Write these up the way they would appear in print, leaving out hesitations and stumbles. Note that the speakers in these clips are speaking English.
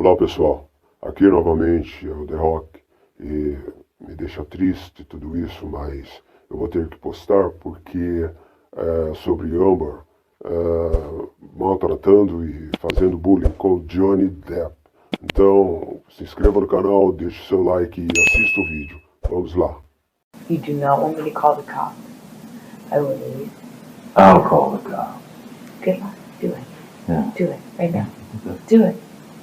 Olá pessoal, aqui novamente é o The Rock e me deixa triste tudo isso, mas eu vou ter que postar porque é sobre Amber maltratando e fazendo bullying com Johnny Depp. Então se inscreva no canal, deixe seu like e assista o vídeo. Vamos lá. You do not want me to call the cops. I will leave. I'll call the cops. Good luck. Do it. Yeah. Do it right now. Do it.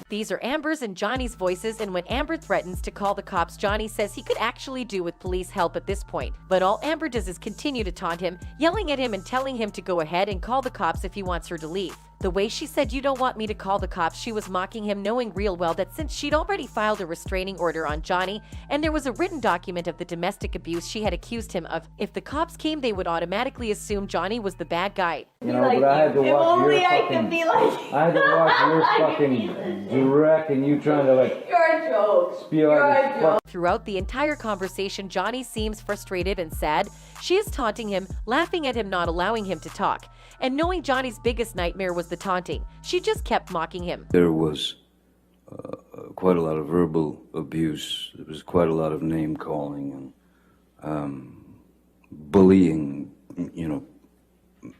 These are Amber's and Johnny's voices, and when Amber threatens to call the cops, Johnny says he could actually do with police help at this point. But all Amber does is continue to taunt him, yelling at him and telling him to go ahead and call the cops if he wants her to leave. The way she said, "You don't want me to call the cops," she was mocking him, knowing real well that since she'd already filed a restraining order on Johnny, and there was a written document of the domestic abuse she had accused him of, if the cops came, they would automatically assume Johnny was the bad guy. You know, but I had to watch your fucking... be like I had to watch your fucking direct and you trying to like You're a joke. spew out this fuck. Throughout the entire conversation, Johnny seems frustrated and sad. She is taunting him, laughing at him, not allowing him to talk. And knowing Johnny's biggest nightmare was the taunting, she just kept mocking him. There was quite a lot of verbal abuse. There was quite a lot of name calling and bullying, you know,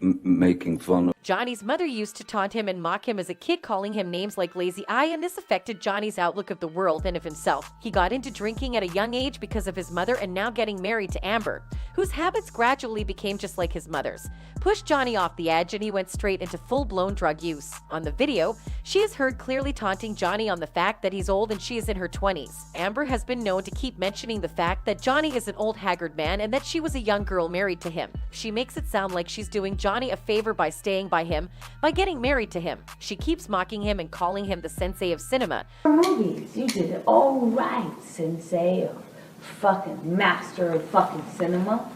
making fun of. Johnny's mother used to taunt him and mock him as a kid, calling him names like lazy eye, and this affected Johnny's outlook of the world and of himself. He got into drinking at a young age because of his mother, and now getting married to Amber, whose habits gradually became just like his mother's, pushed Johnny off the edge, and he went straight into full-blown drug use. On the video, she is heard clearly taunting Johnny on the fact that he's old and she is in her 20s. Amber has been known to keep mentioning the fact that Johnny is an old haggard man and that she was a young girl married to him. She makes it sound like she's doing Johnny a favor by staying by him, by getting married to him. She keeps mocking him and calling him the sensei of cinema. Movies, you did it all right, sensei of fucking master of fucking cinema.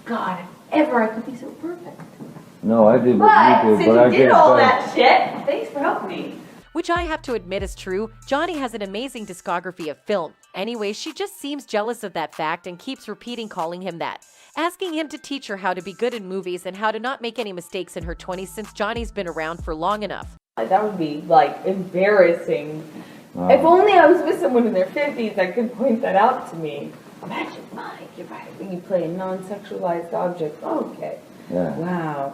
God, if ever I could be so perfect. No, I did But what you since did, but I you get did it all back. that shit, thanks for helping me. Which I have to admit is true. Johnny has an amazing discography of film. Anyway, she just seems jealous of that fact and keeps repeating calling him that, asking him to teach her how to be good in movies and how to not make any mistakes in her 20s since Johnny's been around for long enough. That would be, like, embarrassing. If only I was with someone in their 50s that could point that out to me. Imagine, Mike, you're right, when you play a non-sexualized object. Okay. Yeah. Wow.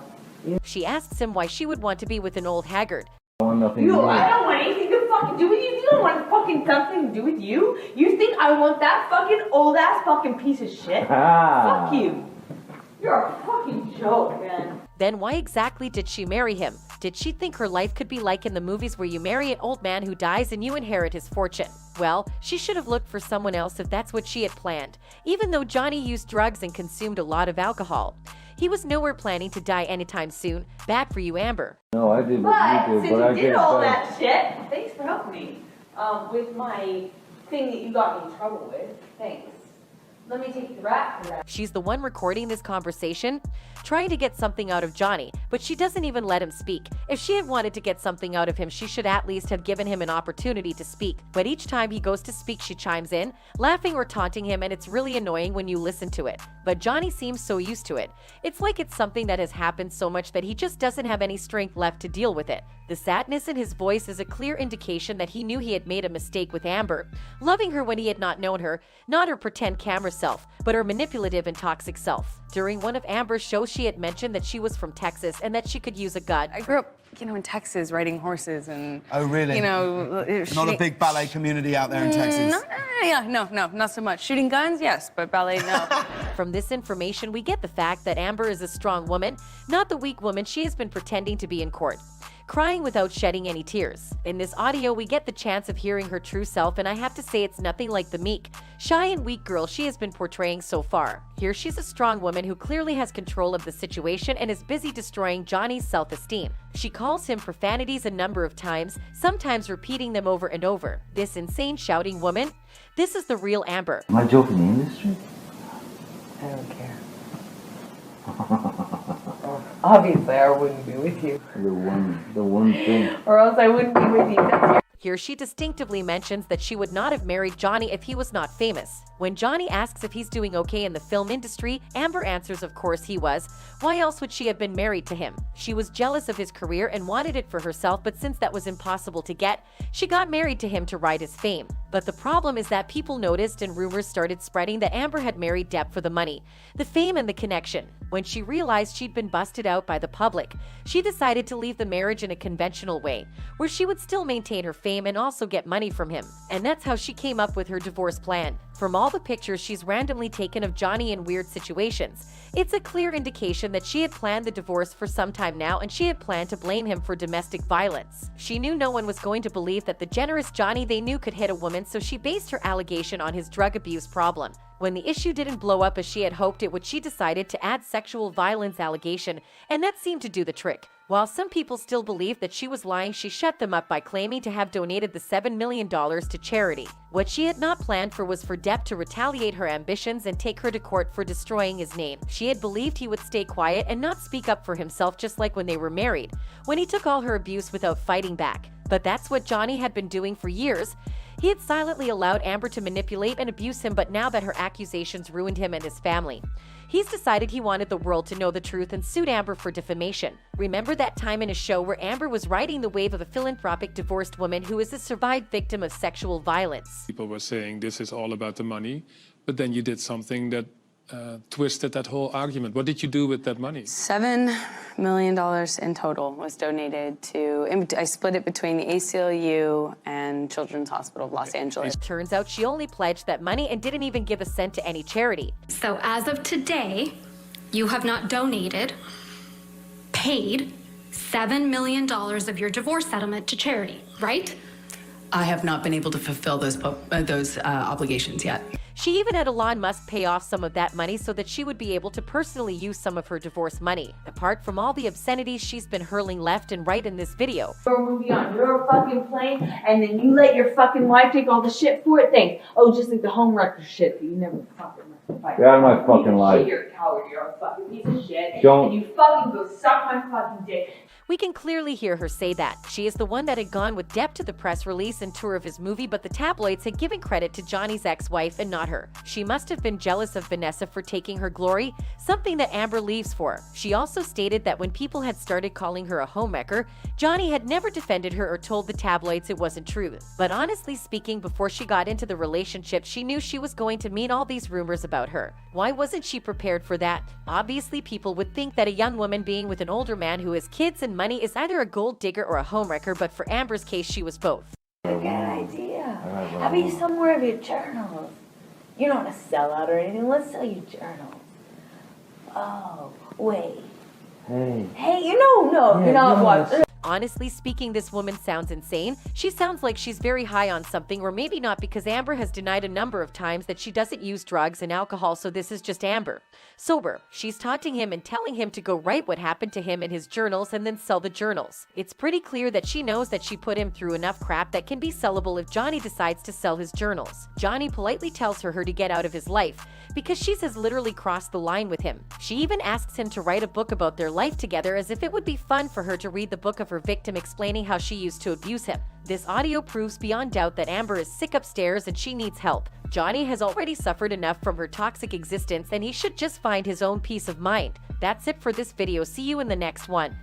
She asks him why she would want to be with an old haggard. I want nothing to do with I it. don't want anything to fucking do with you. You don't want fucking something to do with you. You think I want that fucking old-ass fucking piece of shit? Ah. Fuck you. You're a fucking joke, man. Then why exactly did she marry him? Did she think her life could be like in the movies where you marry an old man who dies and you inherit his fortune? Well, she should have looked for someone else if that's what she had planned, even though Johnny used drugs and consumed a lot of alcohol. He was nowhere planning to die anytime soon. Bad for you, Amber. No, I did what But you since did, but I you get did it all back. that shit, thanks for helping me with my thing that you got me in trouble with. Thanks. Let me take the rap for that. She's the one recording this conversation, trying to get something out of Johnny, but she doesn't even let him speak. If she had wanted to get something out of him, she should at least have given him an opportunity to speak. But each time he goes to speak, she chimes in, laughing or taunting him, and it's really annoying when you listen to it. But Johnny seems so used to it. It's like it's something that has happened so much that he just doesn't have any strength left to deal with it. The sadness in his voice is a clear indication that he knew he had made a mistake with Amber, loving her when he had not known her, not her pretend camera self, but her manipulative and toxic self. During one of Amber's shows, she had mentioned that she was from Texas and that she could use a gun. I grew up, in Texas, riding horses and... Oh, really? Not a big ballet community out there in Texas? No, not so much. Shooting guns, yes, but ballet, no. From this information, we get the fact that Amber is a strong woman, not the weak woman she has been pretending to be in court, crying without shedding any tears. In this audio, we get the chance of hearing her true self, and I have to say it's nothing like the meek, shy and weak girl she has been portraying so far. Here she's a strong woman who clearly has control of the situation and is busy destroying Johnny's self-esteem. She calls him profanities a number of times, sometimes repeating them over and over. This insane shouting woman, this is the real Amber. Am I joking in the industry? I don't care. Obviously, I wouldn't be with you. The one thing. Or else I wouldn't be with you. That's your Here she distinctively mentions that she would not have married Johnny if he was not famous. When Johnny asks if he's doing okay in the film industry, Amber answers of course he was. Why else would she have been married to him? She was jealous of his career and wanted it for herself, but since that was impossible to get, she got married to him to ride his fame. But the problem is that people noticed and rumors started spreading that Amber had married Depp for the money, the fame, and the connection. When she realized she'd been busted out by the public, she decided to leave the marriage in a conventional way, where she would still maintain her fame and also get money from him. And that's how she came up with her divorce plan. From all the pictures she's randomly taken of Johnny in weird situations, it's a clear indication that she had planned the divorce for some time now, and she had planned to blame him for domestic violence. She knew no one was going to believe that the generous Johnny they knew could hit a woman, so she based her allegation on his drug abuse problem. When the issue didn't blow up as she had hoped it would, she decided to add sexual violence allegation, and that seemed to do the trick. While some people still believe that she was lying, she shut them up by claiming to have donated the $7 million to charity. What she had not planned for was for Depp to retaliate her ambitions and take her to court for destroying his name. She had believed he would stay quiet and not speak up for himself, just like when they were married, when he took all her abuse without fighting back. But that's what Johnny had been doing for years. He had silently allowed Amber to manipulate and abuse him, but now that her accusations ruined him and his family, he's decided he wanted the world to know the truth and sued Amber for defamation. Remember that time in a show where Amber was riding the wave of a philanthropic divorced woman who is a survived victim of sexual violence? People were saying this is all about the money, but then you did something that twisted that whole argument. What did you do with that money? $7 million in total was donated to, I split it between the ACLU and Children's Hospital of Los Angeles. Turns out she only pledged that money and didn't even give a cent to any charity. So as of today, you have not donated, paid $7 million of your divorce settlement to charity, right? I have not been able to fulfill those obligations yet. She even had Elon Musk pay off some of that money so that she would be able to personally use some of her divorce money. Apart from all the obscenities she's been hurling left and right in this video. You're a movie on your fucking plane, and then you let your fucking wife take all the shit for it. Thanks. Oh, just like the home wrecker shit that you never fucking fight. Get out of my fucking life. You're a coward. You're a fucking piece of shit. Don't. And you fucking go suck my fucking dick. We can clearly hear her say that. She is the one that had gone with Depp to the press release and tour of his movie, but the tabloids had given credit to Johnny's ex-wife and not her. She must have been jealous of Vanessa for taking her glory, something that Amber leaves for. She also stated that when people had started calling her a homewrecker, Johnny had never defended her or told the tabloids it wasn't true. But honestly speaking, before she got into the relationship, she knew she was going to meet all these rumors about her. Why wasn't she prepared for that? Obviously, people would think that a young woman being with an older man who has kids and money is either a gold digger or a homewrecker, but for Amber's case, she was both. I got an idea. How about you sell more of your journals? You don't want to sell out or anything. Let's sell you journals. Oh, wait. Hey, you're not watching. Honestly speaking, this woman sounds insane. She sounds like she's very high on something, or maybe not, because Amber has denied a number of times that she doesn't use drugs and alcohol, so this is just Amber. Sober. She's taunting him and telling him to go write what happened to him in his journals and then sell the journals. It's pretty clear that she knows that she put him through enough crap that can be sellable if Johnny decides to sell his journals. Johnny politely tells her to get out of his life, because she has literally crossed the line with him. She even asks him to write a book about their life together, as if it would be fun for her to read the book of her victim explaining how she used to abuse him. This audio proves beyond doubt that Amber is sick upstairs and she needs help. Johnny has already suffered enough from her toxic existence, and he should just find his own peace of mind. That's it for this video. See you in the next one.